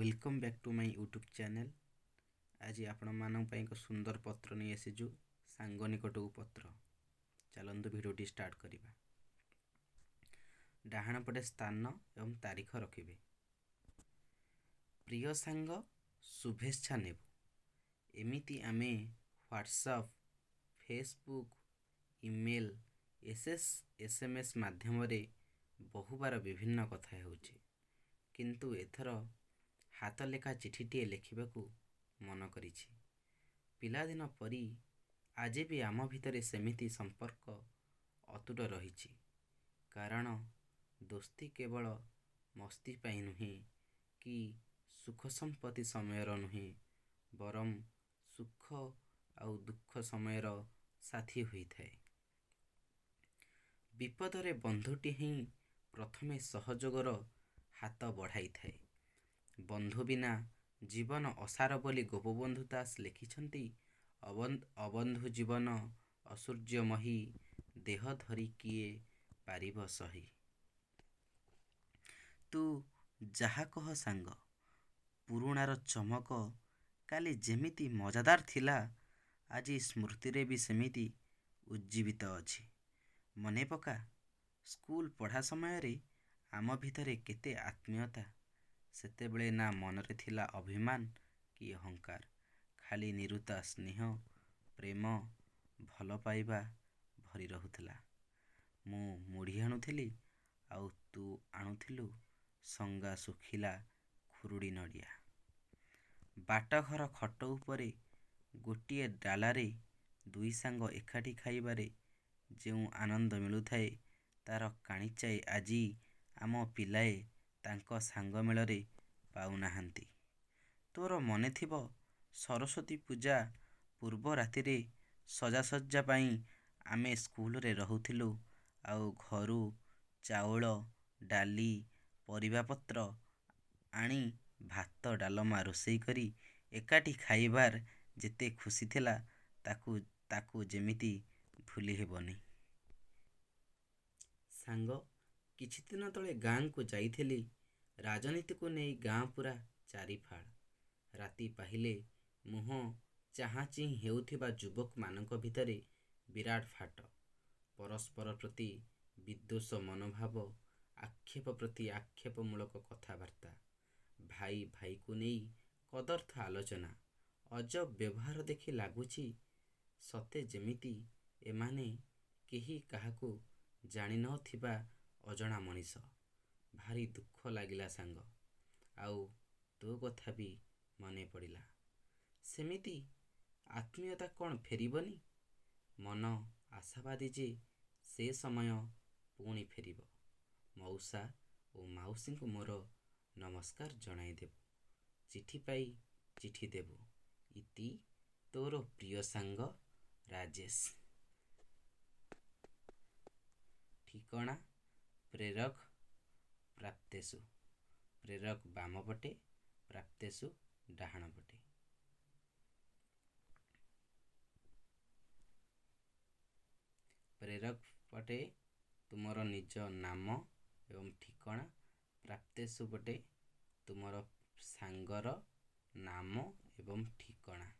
Welcome back to my YouTube channel. आज आपण मान एक सुंदर पत्र नहीं आसीजु सांग निकटू पत्र। चलतु भिडियोटी स्टार्ट करिबा। डाहाण पटे स्थान एवं तारीख रखिबे। प्रिय सांग शुभेच्छा नेबु। एमिति आमे व्हाट्सएप, फेसबुक, ईमेल, एसएमएस माध्यम रे बहुबार विभिन्न कथा हेउछि, किंतु एथर हाथ लेखा चिठीटीए लिखिबाकू मन करिछि। पिलादिन परी आज भी आम भितरे सेमिति संपर्क अतुट रहिछि। कारण दोस्ती केवल मस्ती पाई नुहे कि सुख संपत्ति समयर नुहे, बरम सुख आउ दुख समयर साथी होई थाए। विपदरे बंधुटी ही प्रथमे सहयोगर हाथ बढ़ाई थाए। बंधु बिना जीवन असार बोली गोपबंधु दास लिखिछंती। अबंधु जीवन असूर्यमही, देह धरी किए पारिब सही। तू जहा कह सांग, पुरुणार चमक काली जेमिति मजादार थिला, आज स्मृति रे भी सेमिति उज्जीवित अछि। मने पका स्कूल पढ़ा समय रे आम भितरे केते आत्मीयता। सेतेबेले ना मनरे थिला अभिमान कि अहंकार, खाली निरुता स्नेह, प्रेम, भल पाइबा भरी रहुथिला। मु मुढ़ी आणुथिली आउ तू आणुथिलु संगा सुखिला खुरुड़ी नड़िया। बाटघर खट उपरे गोटिए डालारे दुई सांग एकाठी खाइबारे जेउ आनंद मिलुथाए, तार काणीचाए आजी आम पिलाए तांको सांग मेलरे पाउनाहांती। तोर मने थिबो सरस्वती पूजा पूर्व राति रे सजासज्जा पाई आमे स्कूल रे रहुथिलु, आउ घरू चाउल, डाली, परिबा पत्र आनी भात डालमा रोषेई करी एकाठी खाइबार जेते खुशी थिला ताकू जेमिति भूली हेबनी। सांग किछि दिन तले गाँ को जाइथिली। राजनीति को नहीं गाँ पूरा चारिफाड़। राति पाहिले मुह चाहाची हेउथिबा युवक मानक भितरे विराट फाट। परस्पर प्रति विद्वेष मनोभाव, आक्षेप प्रति आक्षेपमूलक कथबार्ता, भाई भाई को नहीं कदर्थ आलोचना, अजब व्यवहार देखि लागुछि सते जेमिति एमाने केही काहाकू जानि न थिबा अजणा मनीष। भारी दुख लागिला सांग, आउ तो कथा भी मने पड़िला। सेमिति आत्मीयता कौन फेरिबनी? मन आशावादी जे से समय पुणी फेरिब। मौसा और माउसी को मोर नमस्कार जनाई देबो। चिठी पाई चिठी देबो। इति तोर प्रिय सांग राजेश। ठिकाना प्रेरक प्राप्तेषु। प्रेरक बाम पटे, प्राप्तेषु डाहाण पटे। प्रेरक पटे तुमर निज नाम एवं ठिकाना, प्राप्तेषु पटे तुमर सांगर नाम एवं ठिकाना।